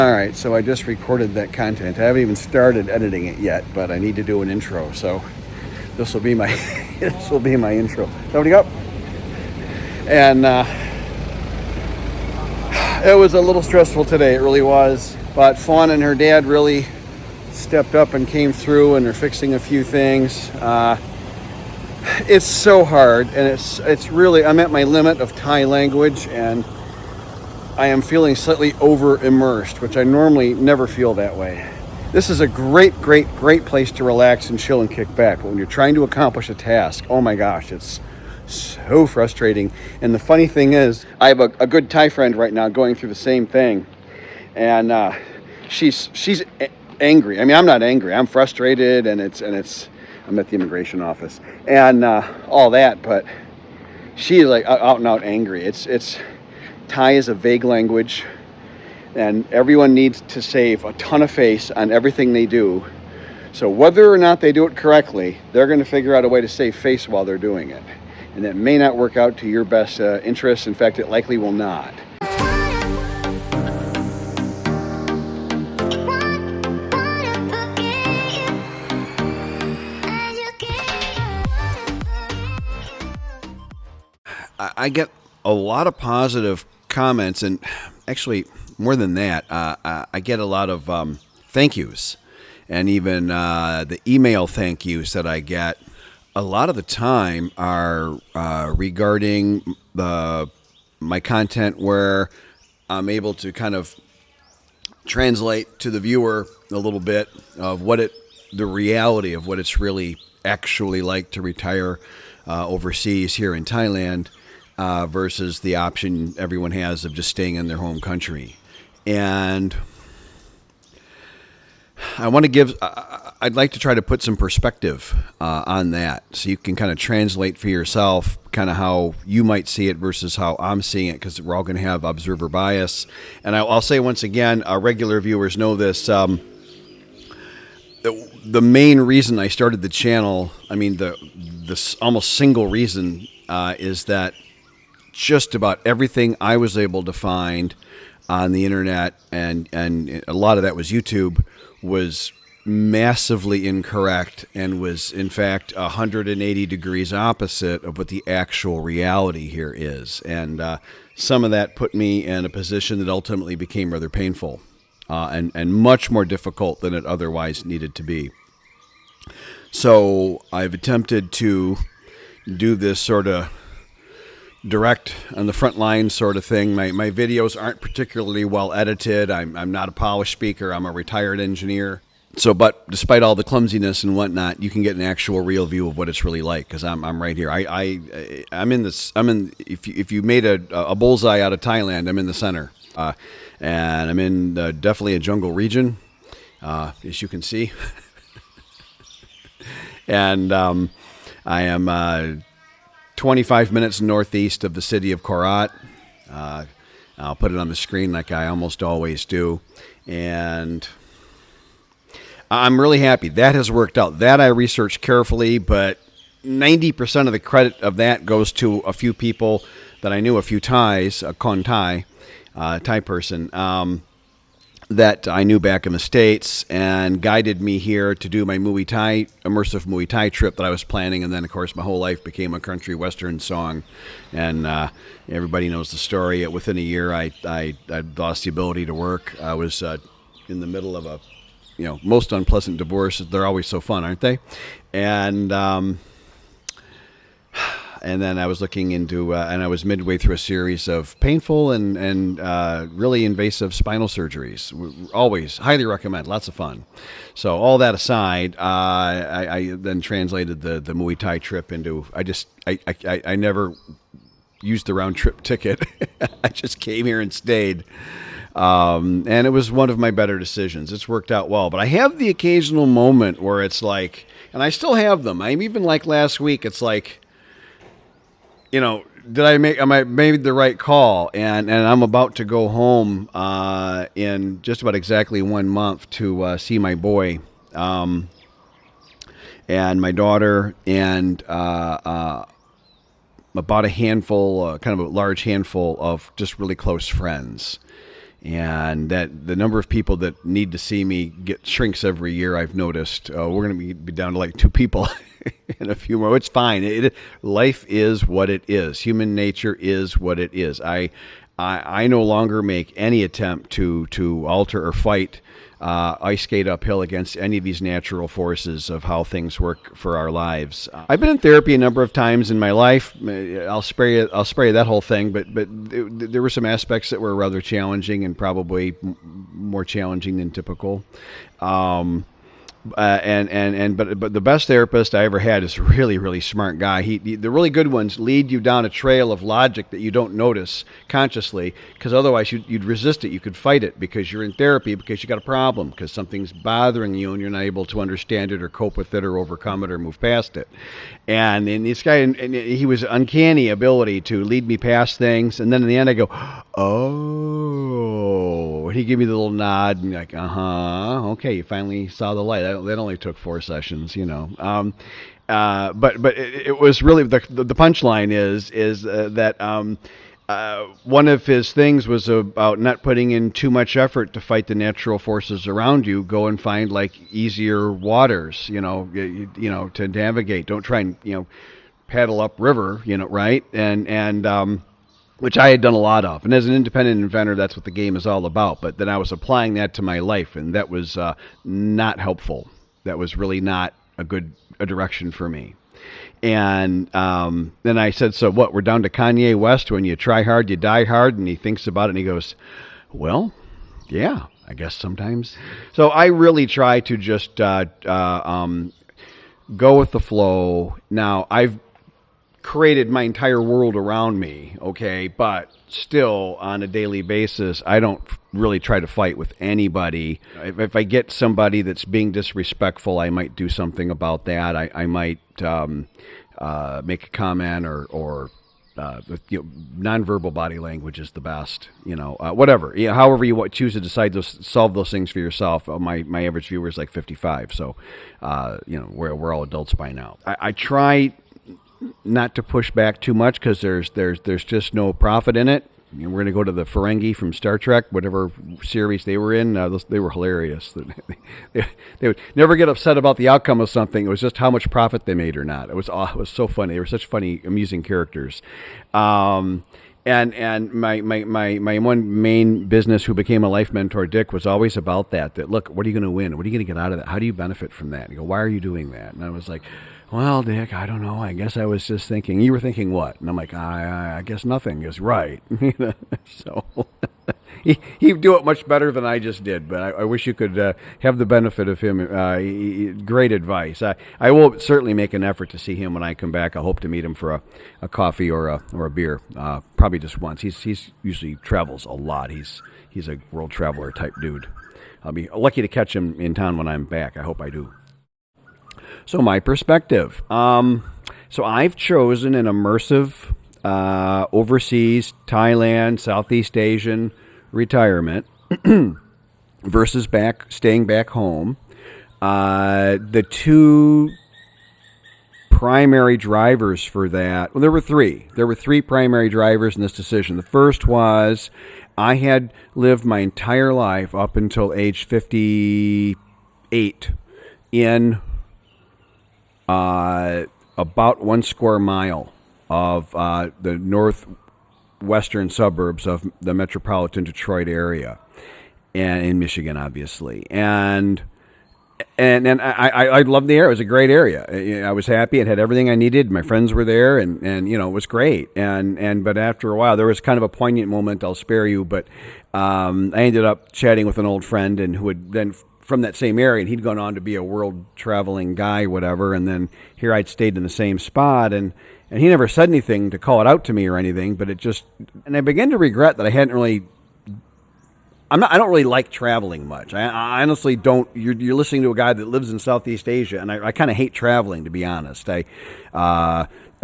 All right, so I just recorded that content. I haven't even started editing it yet, but I need to do an intro. So this will be my this will be my intro. Somebody up. And it was a little stressful today. It really was. But Fawn and her dad really stepped up and came through, and they're fixing a few things. It's so hard, and it's really, I'm at my limit of Thai language, and I am feeling slightly over-immersed, which I normally never feel that way. This is a great place to relax and chill and kick back. But when you're trying to accomplish a task, oh my gosh, it's so frustrating. And the funny thing is, I have a good Thai friend right now going through the same thing, and she's angry. I mean, I'm not angry. I'm frustrated, and I'm at the immigration office and all that, but she's like out and out angry. It's Thai is a vague language, and everyone needs to save a ton of face on everything they do. So whether or not they do it correctly, they're going to figure out a way to save face while they're doing it. And that may not work out to your best interests. In fact, it likely will not. I get a lot of positive comments, and actually more than that, I get a lot of thank yous, and even the email thank yous that I get a lot of the time are regarding my content, where I'm able to kind of translate to the viewer a little bit of the reality of what it's really actually like to retire overseas here in Thailand. Versus the option everyone has of just staying in their home country. And I'd like to try to put some perspective on that, so you can kind of translate for yourself kind of how you might see it versus how I'm seeing it, because we're all going to have observer bias. And I'll say once again, our regular viewers know this, the main reason I started the channel, I mean, the almost single reason is that just about everything I was able to find on the internet, and a lot of that was YouTube, was massively incorrect and was in fact 180 degrees opposite of what the actual reality here is. And some of that put me in a position that ultimately became rather painful and much more difficult than it otherwise needed to be. So I've attempted to do this sort of direct on the front line sort of thing. My videos aren't particularly well edited. I'm not a polished speaker. I'm a retired engineer. So, but despite all the clumsiness and whatnot, you can get an actual real view of what it's really like, because I'm right here. I'm in this. If you made a bullseye out of Thailand, I'm in the center, and I'm in definitely a jungle region, as you can see, and I am 25 minutes northeast of the city of Korat. I'll put it on the screen like I almost always do. And I'm really happy. That has worked out. That I researched carefully, but 90% of the credit of that goes to a few people that I knew, a few Thais, a Kon Thai, Thai person, that I knew back in the States and guided me here to do my Muay Thai, immersive Muay Thai trip that I was planning. And then, of course, my whole life became a country western song. And everybody knows the story. Within a year, I lost the ability to work. I was in the middle of a most unpleasant divorce. They're always so fun, aren't they? And then I was looking into, and I was midway through a series of painful and really invasive spinal surgeries. Always highly recommend, lots of fun. So all that aside, I then translated the Muay Thai trip into, I never used the round trip ticket. I just came here and stayed. And it was one of my better decisions. It's worked out well, but I have the occasional moment where it's like, and I still have them. I'm even like last week, it's like, am I made the right call? And I'm about to go home in just about exactly 1 month to see my boy and my daughter and about a handful, kind of a large handful of just really close friends. And that the number of people that need to see me get shrinks every year, I've noticed. We're going to be down to like 2 people in a few more. It's fine. Life is what it is. Human nature is what it is. I no longer make any attempt to alter or fight ice skate uphill against any of these natural forces of how things work for our lives. I've been in therapy a number of times in my life. I'll spare you that whole thing, but there were some aspects that were rather challenging and probably more challenging than typical. But the best therapist I ever had is a really, really smart guy. The really good ones lead you down a trail of logic that you don't notice consciously, because otherwise you'd resist it. You could fight it because you're in therapy, because you got a problem, because something's bothering you and you're not able to understand it or cope with it or overcome it or move past it. And this guy, and he was uncanny ability to lead me past things, and then in the end I go, oh, and he gave me the little nod and like, okay, you finally saw the light. That only took 4 sessions, but it was really the punchline is that one of his things was about not putting in too much effort to fight the natural forces around you. Go and find like easier waters, to navigate. Don't try and paddle up river, right? And which I had done a lot of. And as an independent inventor, that's what the game is all about. But then I was applying that to my life, and that was not helpful. That was really not a direction for me. And then I said, so what, we're down to Kanye West, when you try hard, you die hard? And he thinks about it, and he goes, well, yeah, I guess sometimes. So I really try to just go with the flow. Now, I've created my entire world around me, okay, but still on a daily basis, I don't really try to fight with anybody. If I get somebody that's being disrespectful, I might do something about that. I might make a comment or nonverbal body language is the best, whatever. However you choose to decide to solve those things for yourself. My average viewer is like 55, so we're all adults by now. I try not to push back too much, because there's just no profit in it. We're going to go to the Ferengi from Star Trek, whatever series they were in. They were hilarious. They would never get upset about the outcome of something. It was just how much profit they made or not. It was so funny. They were such funny, amusing characters. And my one main business, who became a life mentor, Dick, was always about that. That, look, what are you going to win? What are you going to get out of that? How do you benefit from that? And you go, why are you doing that? And I was like, well, Dick, I don't know. I guess I was just thinking. You were thinking what? And I'm like, I guess nothing is right. So he'd do it much better than I just did. But I wish you could have the benefit of him. Great advice. I will certainly make an effort to see him when I come back. I hope to meet him for a coffee or a beer. Probably just once. He's usually travels a lot. He's a world traveler type dude. I'll be lucky to catch him in town when I'm back. I hope I do. So my perspective. So I've chosen an immersive overseas, Thailand, Southeast Asian retirement versus staying back home. The 2 primary drivers for that, well, there were 3. There were 3 primary drivers in this decision. The first was I had lived my entire life up until age 58 in about 1 square mile of the northwestern suburbs of the metropolitan Detroit area, and in Michigan, obviously. And I loved the area. It was a great area. I was happy. It had everything I needed. My friends were there, and it was great. But after a while, there was kind of a poignant moment. I'll spare you. But I ended up chatting with an old friend, and who had then from that same area, and he'd gone on to be a world traveling guy, whatever. And then here I'd stayed in the same spot, and he never said anything to call it out to me or anything. But and I began to regret that I hadn't really. I don't really like traveling much. I honestly don't. You're listening to a guy that lives in Southeast Asia, and I kind of hate traveling, to be honest.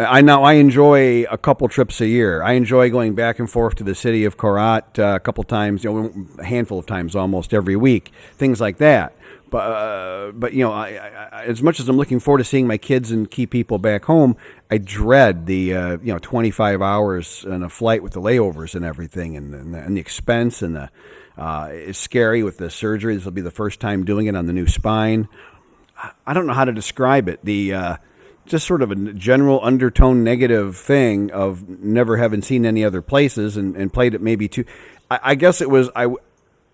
I enjoy a couple trips a year. I enjoy going back and forth to the city of Korat a couple times, a handful of times almost every week, things like that. But as much as I'm looking forward to seeing my kids and key people back home, I dread the 25 hours on a flight with the layovers and everything, and the expense and the It's scary with the surgery. This will be the first time doing it on the new spine. I don't know how to describe it. The just sort of a general undertone negative thing of never having seen any other places and played it maybe too. I guess it was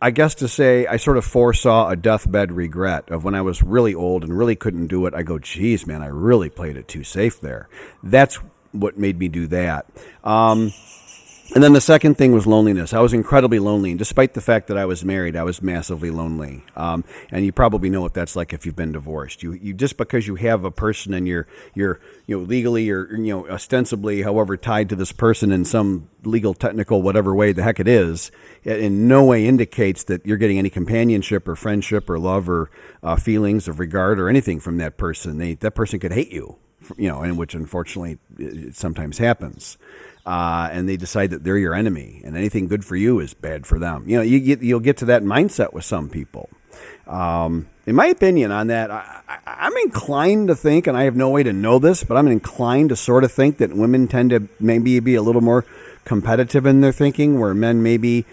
I guess to say I sort of foresaw a deathbed regret of when I was really old and really couldn't do it. I go, geez, man, I really played it too safe there. That's what made me do that. And then the second thing was loneliness. I was incredibly lonely, and despite the fact that I was married, I was massively lonely. And you probably know what that's like if you've been divorced. You just because you have a person and you're legally or ostensibly, however, tied to this person in some legal, technical, whatever way the heck it is, it in no way indicates that you're getting any companionship or friendship or love or feelings of regard or anything from that person. That person could hate you, and which unfortunately it sometimes happens. And they decide that they're your enemy, and anything good for you is bad for them. You'll get to that mindset with some people. In my opinion on that, I'm inclined to think, and I have no way to know this, but I'm inclined to sort of think that women tend to maybe be a little more competitive in their thinking, where men maybe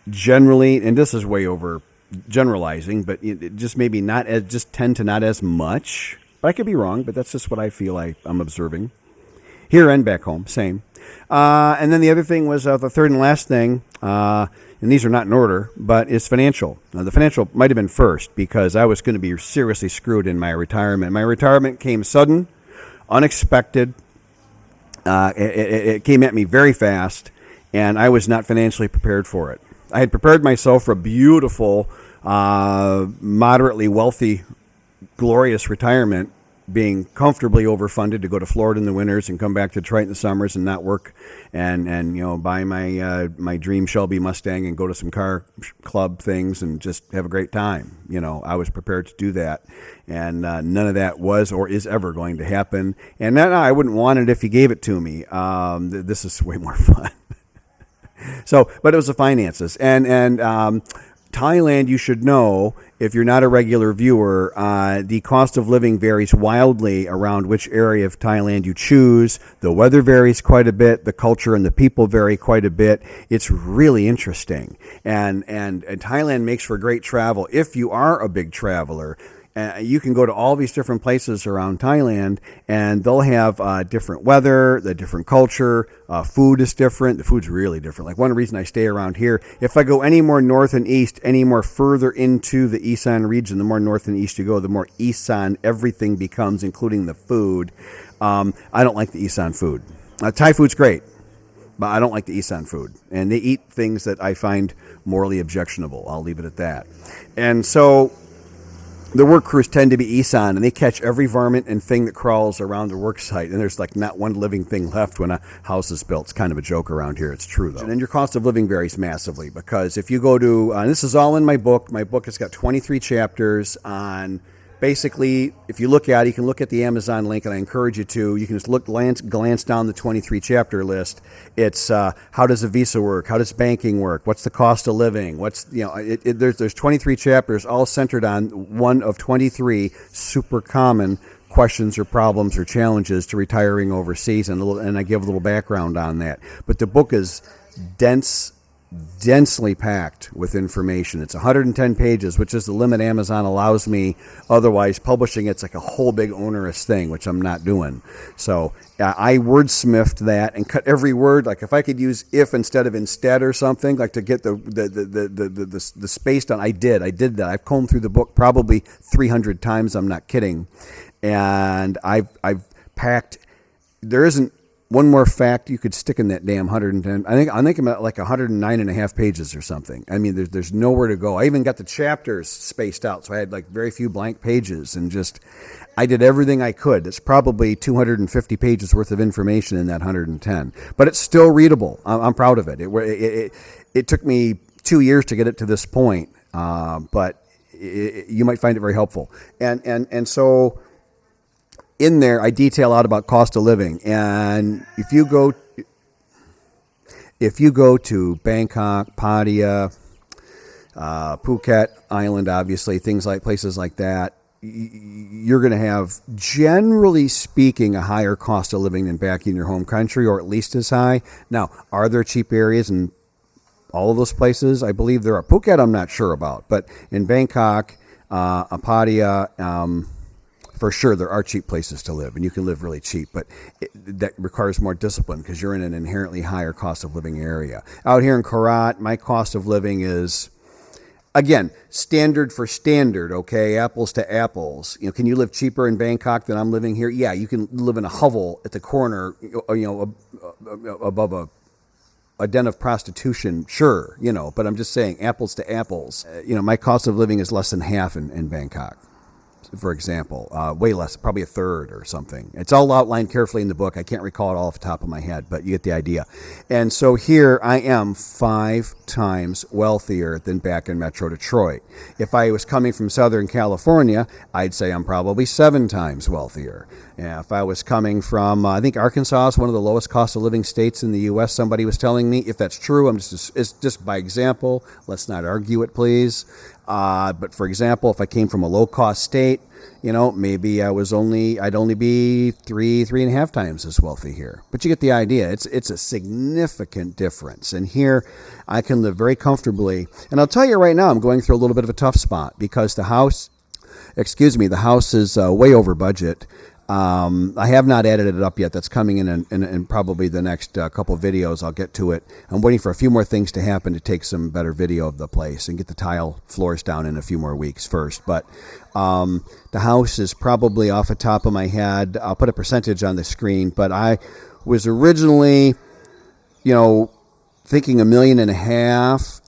generally, and this is way over generalizing, but just maybe just tend to not as much. But I could be wrong, but that's just what I feel I'm observing. Here and back home, same. And then the other thing was the third and last thing, and these are not in order, but is financial. Now, the financial might have been first because I was going to be seriously screwed in my retirement. My retirement came sudden, unexpected. It came at me very fast, and I was not financially prepared for it. I had prepared myself for a beautiful, moderately wealthy, glorious retirement, being comfortably overfunded to go to Florida in the winters and come back to Detroit in the summers and not work and buy my dream Shelby Mustang and go to some car club things and just have a great time. I was prepared to do that, and none of that was or is ever going to happen. And I wouldn't want it if you gave it to me. This is way more fun. But it was the finances and Thailand, you should know, if you're not a regular viewer, the cost of living varies wildly around which area of Thailand you choose. The weather varies quite a bit. The culture and the people vary quite a bit. It's really interesting. And Thailand makes for great travel if you are a big traveler. You can go to all these different places around Thailand, and they'll have different weather, the different culture. Food is different. The food's really different. Like one reason I stay around here, if I go any more north and east, any more further into the Isan region, the more north and east you go, the more Isan everything becomes, including the food. I don't like the Isan food. Thai food's great, but I don't like the Isan food. And they eat things that I find morally objectionable. I'll leave it at that. And so the work crews tend to be Isan, and they catch every varmint and thing that crawls around the work site, and there's like not one living thing left when a house is built. It's kind of a joke around here. It's true, though. And your cost of living varies massively because if you go to, and this is all in my book has got 23 chapters on basically, if you look at it, you can look at the Amazon link, and I encourage you to. You can just glance down the 23 chapter list. It's how does a visa work? How does banking work? What's the cost of living? There's 23 chapters all centered on one of 23 super common questions or problems or challenges to retiring overseas, and I give a little background on that. But the book is densely packed with information. It's 110 pages, which is the limit Amazon allows me. Otherwise, publishing it's like a whole big onerous thing, which I'm not doing. So I wordsmithed that and cut every word. Like if I could use if instead of instead or something, like to get the space done, I did that. I've combed through the book probably 300 times. I'm not kidding. And I've packed. There isn't one more fact you could stick in that damn 110. I think I'm at like 109 and a half pages or something. I mean, there's nowhere to go. I even got the chapters spaced out, so I had like very few blank pages, and I did everything I could. It's probably 250 pages worth of information in that 110, but it's still readable. I'm proud of it. It took me 2 years to get it to this point, but you might find it very helpful. And so in there, I detail out about cost of living, and if you go to Bangkok, Pattaya, Phuket Island, obviously places like that, you're going to have, generally speaking, a higher cost of living than back in your home country, or at least as high. Now, are there cheap areas? And all of those places, I believe there are. Phuket, I'm not sure about, but in Bangkok, Pattaya, for sure, there are cheap places to live, and you can live really cheap, but that requires more discipline because you're in an inherently higher cost of living area. Out here in Korat, my cost of living is, again, standard for standard, okay, apples to apples. Can you live cheaper in Bangkok than I'm living here? Yeah, you can live in a hovel at the corner, above a den of prostitution, sure, but I'm just saying, apples to apples. My cost of living is less than half in Bangkok, for example, way less, probably a third or something. It's all outlined carefully in the book. I can't recall it all off the top of my head, but you get the idea. And so here I am 5 times wealthier than back in Metro Detroit. If I was coming from Southern California, I'd say I'm probably 7 times wealthier. If I was coming from, I think Arkansas is one of the lowest cost of living states in the U.S., somebody was telling me. If that's true, it's just by example. Let's not argue it, please. But for example, if I came from a low-cost state, maybe I'd only be 3.5 times as wealthy here. But you get the idea. It's a significant difference. And here, I can live very comfortably. And I'll tell you right now, I'm going through a little bit of a tough spot because the house is way over budget. I have not added it up yet. That's coming in probably the next couple of videos. I'll get to it. I'm waiting for a few more things to happen to take some better video of the place and get the tile floors down in a few more weeks first. But the house is probably, off the top of my head, I'll put a percentage on the screen, but I was originally, thinking $1.5 million,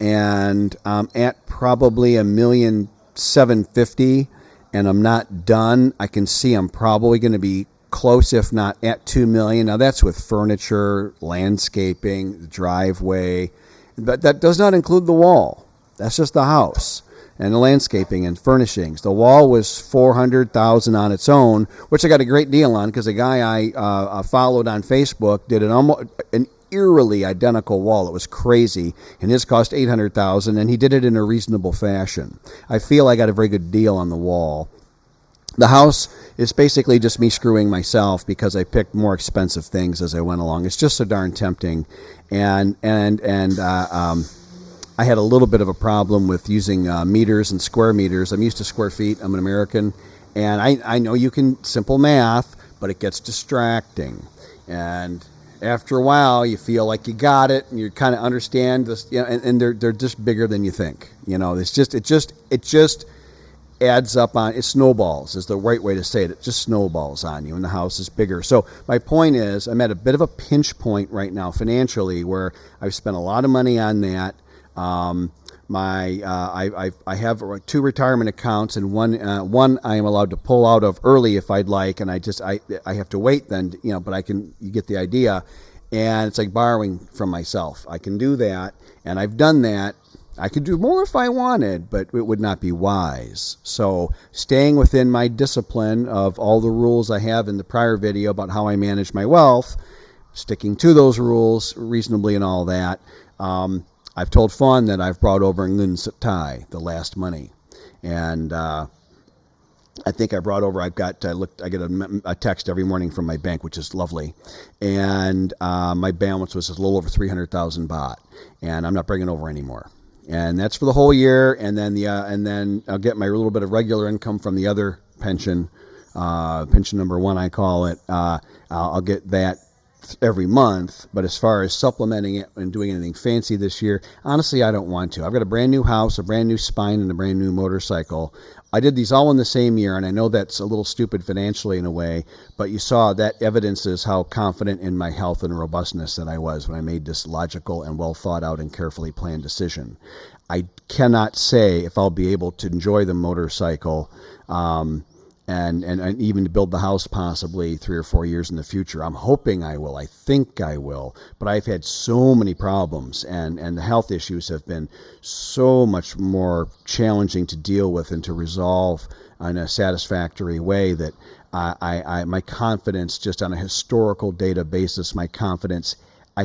and I'm at probably $1,750,000. And I'm not done. I can see I'm probably going to be close, if not at $2 million. Now that's with furniture, landscaping, the driveway, but that does not include the wall. That's just the house and the landscaping and furnishings. The wall was $400,000 on its own, which I got a great deal on because a guy I followed on Facebook did an eerily identical wall. It was crazy, and his cost $800,000, and he did it in a reasonable fashion. I feel I got a very good deal on the wall. The house is basically just me screwing myself because I picked more expensive things as I went along. It's just so darn tempting, and I had a little bit of a problem with using meters and square meters. I'm used to square feet. I'm an American, and I know you can simple math, but it gets distracting, and after a while, you feel like you got it, and you kind of understand this, and they're just bigger than you think. It just adds up on. It snowballs is the right way to say it. It just snowballs on you, and the house is bigger. So my point is, I'm at a bit of a pinch point right now financially, where I've spent a lot of money on that. I have 2 retirement accounts, and one I am allowed to pull out of early if I'd like, and I have to wait then, but you get the idea, and it's like borrowing from myself. I can do that, and I've done that. I could do more if I wanted, but it would not be wise. So staying within my discipline of all the rules I have in the prior video about how I manage my wealth, sticking to those rules reasonably and all that, I've told Fawn that I've brought over Ngun Sut Thai, the last money, and I think I brought over. I get a text every morning from my bank, which is lovely, and my balance was a little over 300,000 baht, and I'm not bringing over anymore, and that's for the whole year, and then I'll get my little bit of regular income from the other pension, pension number 1, I call it. I'll get that every month, but as far as supplementing it and doing anything fancy this year, honestly, I don't want to. I've got a brand new house, a brand new spine, and a brand new motorcycle. I did these all in the same year, and I know that's a little stupid financially in a way, but you saw that evidences how confident in my health and robustness that I was when I made this logical and well thought out and carefully planned decision. I cannot say if I'll be able to enjoy the motorcycle and even to build the house possibly 3 or 4 years in the future. I'm hoping I will. I think I will. But I've had so many problems, and the health issues have been so much more challenging to deal with and to resolve in a satisfactory way that my confidence, just on a historical data basis, I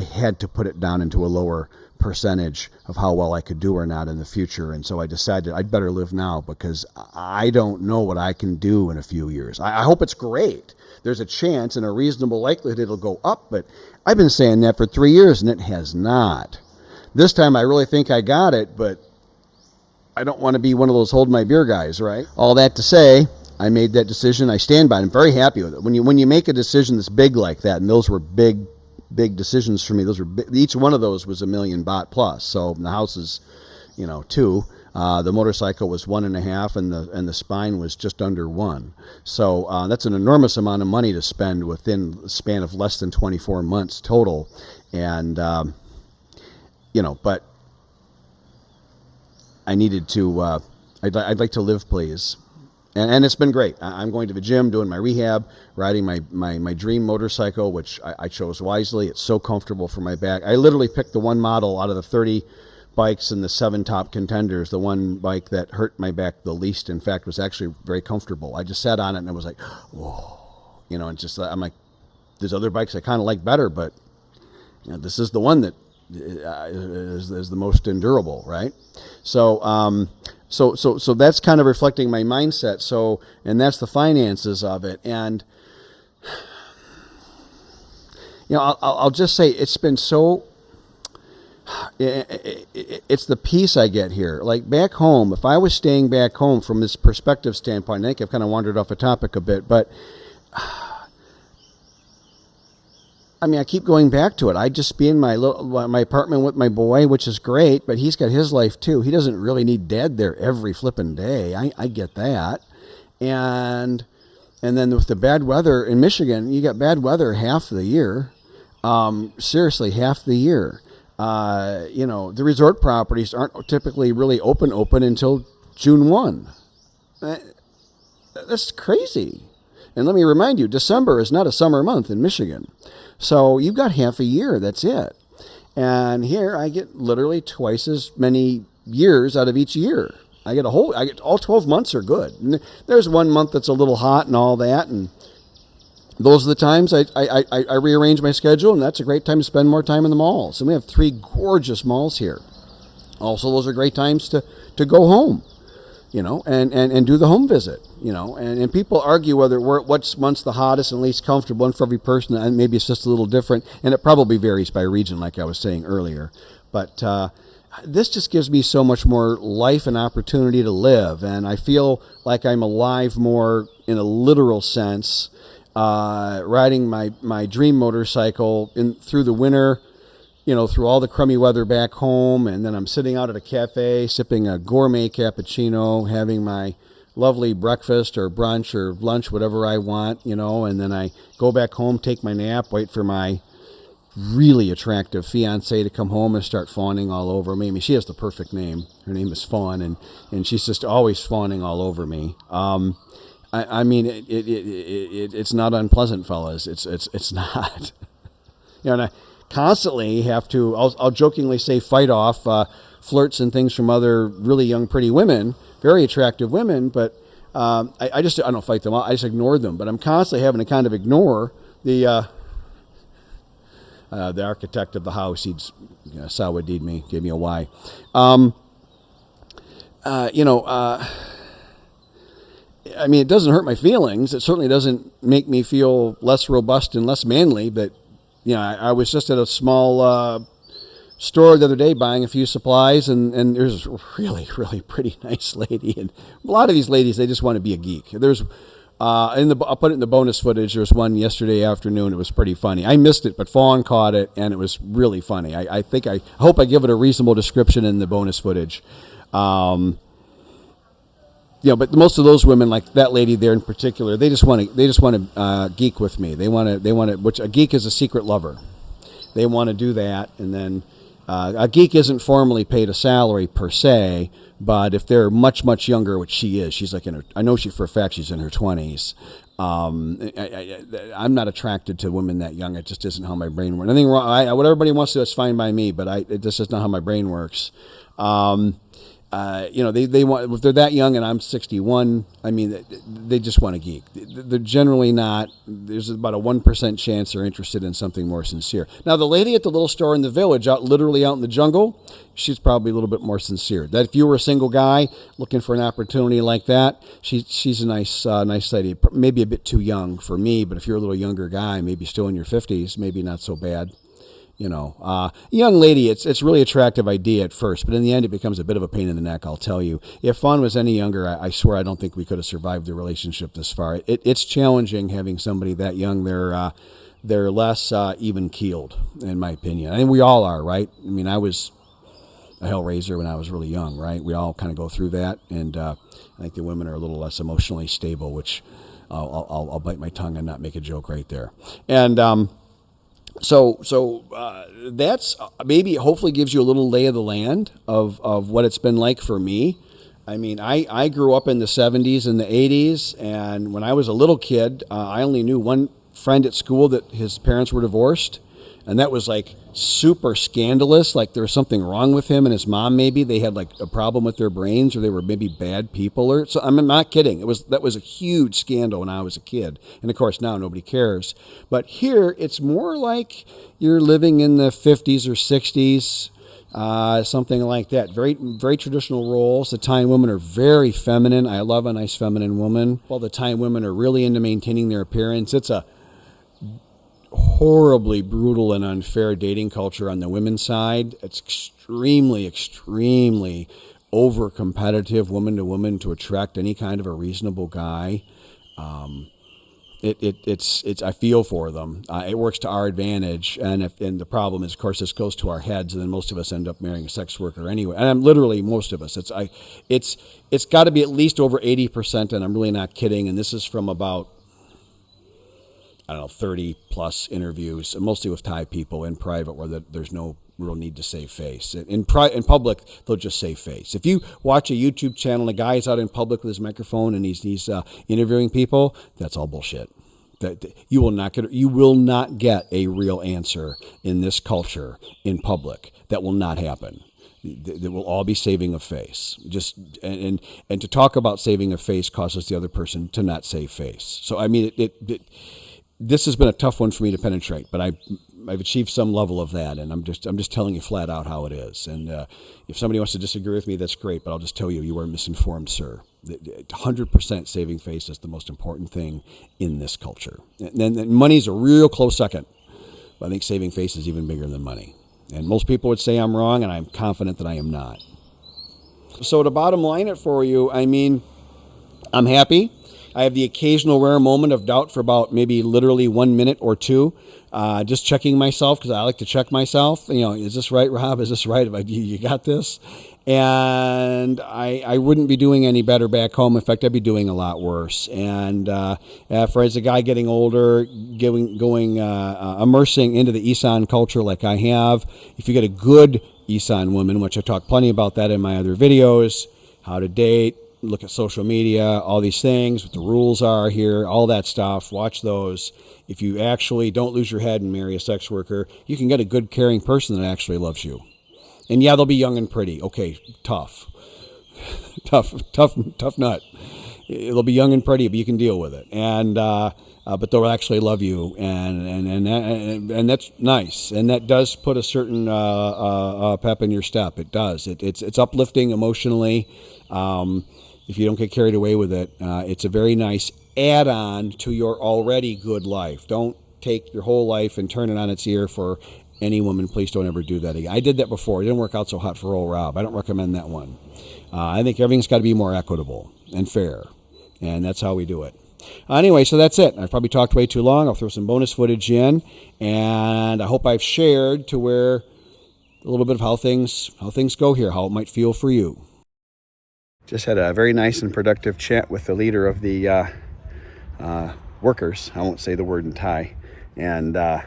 had to put it down into a lower percentage of how well I could do or not in the future. And so I decided I'd better live now because I don't know what I can do in a few years. I hope it's great. There's a chance and a reasonable likelihood it'll go up, but I've been saying that for 3 years and it has not. This time I really think I got it, but I don't want to be one of those hold my beer guys, right? All that to say, I made that decision. I stand by it. I'm very happy with it. When you make a decision that's big like that, and those were big decisions for me. Those were each one of those was $1 million baht plus. So the house is, two. The motorcycle was 1.5, and the spine was just under 1. So that's an enormous amount of money to spend within the span of less than 24 months total. And but I needed to. I'd like to live, please. And it's been great. I'm going to the gym, doing my rehab, riding my dream motorcycle, which I chose wisely. It's so comfortable for my back. I literally picked the one model out of the 30 bikes and the 7 top contenders, the one bike that hurt my back the least, in fact, was actually very comfortable. I just sat on it and I was like, whoa. And just, I'm like, there's other bikes I kind of like better, but this is the one that is the most endurable, right? So, So that's kind of reflecting my mindset. So, and that's the finances of it. And, I'll just say it's been so, it's the peace I get here. Like back home, if I was staying back home from this perspective standpoint, I think I've kind of wandered off the topic a bit, but I keep going back to it. I just be in my apartment with my boy, which is great, but he's got his life too. He doesn't really need dad there every flipping day. I get that. And then with the bad weather in Michigan, you got bad weather half the year. Seriously, half the year. The resort properties aren't typically really open until June 1. That's crazy. And let me remind you, December is not a summer month in Michigan. So you've got half a year, that's it. And here I get literally twice as many years out of each year. I get all 12 months are good. And there's 1 month that's a little hot and all that, and those are the times I rearrange my schedule, and that's a great time to spend more time in the malls. And we have 3 gorgeous malls here. Also, those are great times to go home, and do the home visit, and people argue what's the hottest and least comfortable, and for every person, and maybe it's just a little different, and it probably varies by region, like I was saying earlier. But this just gives me so much more life and opportunity to live, and I feel like I'm alive more in a literal sense, riding my dream motorcycle through the winter, through all the crummy weather back home, and then I'm sitting out at a cafe, sipping a gourmet cappuccino, having my lovely breakfast or brunch or lunch, whatever I want, and then I go back home, take my nap, wait for my really attractive fiance to come home and start fawning all over me. She has the perfect name. Her name is Fawn, and she's just always fawning all over me. It's not unpleasant, fellas. It's not. And I constantly have to, I'll jokingly say, fight off flirts and things from other really young, pretty women, very attractive women, but I don't fight them. I just ignore them. But I'm constantly having to kind of ignore the architect of the house. He'd Sawadid me, gave me a Y. It doesn't hurt my feelings. It certainly doesn't make me feel less robust and less manly, but I was just at a small store the other day buying a few supplies, and there's a really, really pretty nice lady. And a lot of these ladies, they just want to be a geek. There's I'll put it in the bonus footage. There was one yesterday afternoon. It was pretty funny. I missed it, but Fawn caught it, and it was really funny. I hope I give it a reasonable description in the bonus footage. But most of those women, like that lady there in particular, they just want to geek with me. They want to, which a geek is a secret lover. They want to do that, and then a geek isn't formally paid a salary per se, but if they're much, much younger, which she is, she's like I know for a fact she's in her 20s. I'm not attracted to women that young. It just isn't how my brain works. Nothing wrong. What everybody wants to do is fine by me, but this is not how my brain works. They want, if they're that young and I'm 61, they just want to geek. They're generally not, there's about a 1% chance they're interested in something more sincere. Now, the lady at the little store in the village, literally out in the jungle, she's probably a little bit more sincere. That if you were a single guy looking for an opportunity like that, she's a nice lady. Maybe a bit too young for me, but if you're a little younger guy, maybe still in your 50s, maybe not so bad. Young lady, it's really attractive idea at first, but in the end, it becomes a bit of a pain in the neck. I'll tell you. If Fawn was any younger, I swear I don't think we could have survived the relationship this far. It's challenging having somebody that young. They're less even keeled, in my opinion. I think we all are, right? I mean, I was a hellraiser when I was really young, right? We all kind of go through that, and I think the women are a little less emotionally stable, which I'll bite my tongue and not make a joke right there. And So that's maybe hopefully gives you a little lay of the land of what it's been like for me. I mean, I grew up in the 70s and the 80s, and when I was a little kid, I only knew one friend at school that his parents were divorced, and that was like super scandalous. Like there was something wrong with him and his mom. Maybe they had like a problem with their brains, or they were maybe bad people. Or so. I'm not kidding. That was a huge scandal when I was a kid, and of course now nobody cares. But here it's more like you're living in the 50s or 60s. Something like that. Very, very traditional roles. The Thai women are very feminine. I love a nice feminine woman. While the Thai women are really into maintaining their appearance, it's a horribly brutal and unfair dating culture on the women's side. It's extremely, extremely over competitive woman to woman to attract any kind of a reasonable guy. It's I feel for them. It works to our advantage, and the problem is, of course, this goes to our heads, and then most of us end up marrying a sex worker anyway. And I'm literally most of us. It's got to be at least over 80%, and I'm really not kidding. And this is from about 30 plus interviews, mostly with Thai people in private, where there's no real need to save face. In public, they'll just save face. If you watch a YouTube channel and a guy is out in public with his microphone and he's interviewing people, that's all bullshit. You will not get a real answer in this culture in public. That will not happen. That will all be saving of face. And to talk about saving of face causes the other person to not save face. So I mean, this has been a tough one for me to penetrate, but I've achieved some level of that, and I'm just telling you flat out how it is. And if somebody wants to disagree with me, that's great, but I'll just tell you, you are misinformed, sir. 100% saving face is the most important thing in this culture. And then money's a real close second, but I think saving face is even bigger than money. And most people would say I'm wrong, and I'm confident that I am not. So to bottom line it for you, I mean, I'm happy. I have the occasional rare moment of doubt for about maybe literally 1 minute or two, just checking myself, because I like to check myself. Is this right, Rob? Is this right? You got this? And I wouldn't be doing any better back home. In fact, I'd be doing a lot worse. And as a guy getting older, immersing into the Isan culture like I have, if you get a good Isan woman, which I talk plenty about that in my other videos, how to date, look at social media, all these things, what the rules are here, all that stuff. Watch those. If you actually don't lose your head and marry a sex worker, you can get a good, caring person that actually loves you. And yeah, they'll be young and pretty. Okay, tough nut. They'll be young and pretty, but you can deal with it. And but they'll actually love you, and that's nice. And that does put a certain pep in your step. It does. It's uplifting emotionally. If you don't get carried away with it, it's a very nice add-on to your already good life. Don't take your whole life and turn it on its ear for any woman. Please don't ever do that again. I did that before. It didn't work out so hot for old Rob. I don't recommend that one. I think everything's got to be more equitable and fair, and that's how we do it. Anyway, so that's it. I've probably talked way too long. I'll throw some bonus footage in, and I hope I've shared to where a little bit of how things go here, how it might feel for you. Just had a very nice and productive chat with the leader of the workers. I won't say the word in Thai. And it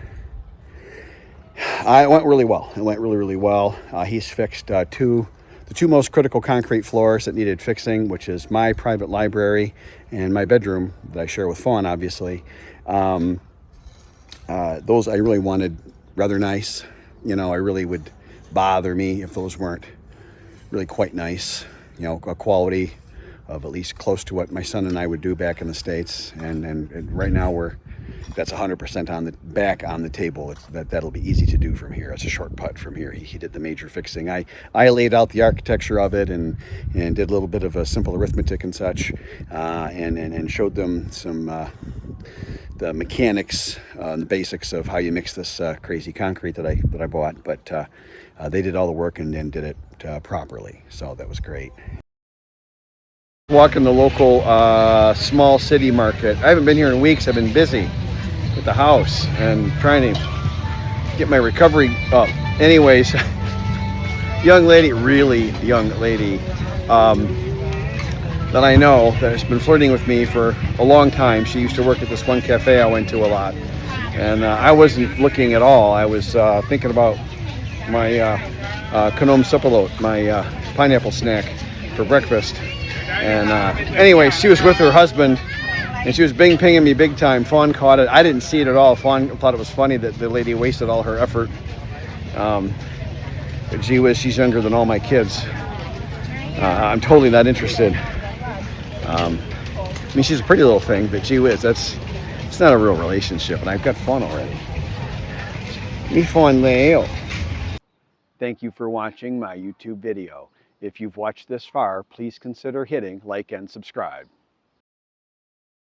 went really well. It went really, really well. He's fixed the two most critical concrete floors that needed fixing, which is my private library and my bedroom that I share with Fawn, obviously. Those I really wanted rather nice. It really would bother me if those weren't really quite nice. A quality of at least close to what my son and I would do back in the States. And right now that's 100% back on the table. That'll be easy to do from here. It's a short putt from here. He did the major fixing. I laid out the architecture of it and did a little bit of a simple arithmetic and such, and showed them some the mechanics and the basics of how you mix this crazy concrete that I bought, but they did all the work and then did it properly, so that was great. Walking the local small city market. I haven't been here in weeks. I've been busy with the house and trying to get my recovery up. Anyways, young lady, really young lady, that I know that has been flirting with me for a long time. She used to work at this one cafe I went to a lot, and I wasn't looking at all. I was thinking about my Kanom Supalot, my pineapple snack for breakfast. And anyway, she was with her husband, and she was pinging me big time. Fawn caught it. I didn't see it at all. Fawn thought it was funny that the lady wasted all her effort. But gee whiz, she's younger than all my kids. I'm totally not interested. I mean, she's a pretty little thing, but gee whiz, it's not a real relationship, and I've got Fawn already. Me Fawn Leo. Thank you for watching my YouTube video. If you've watched this far, please consider hitting like and subscribe.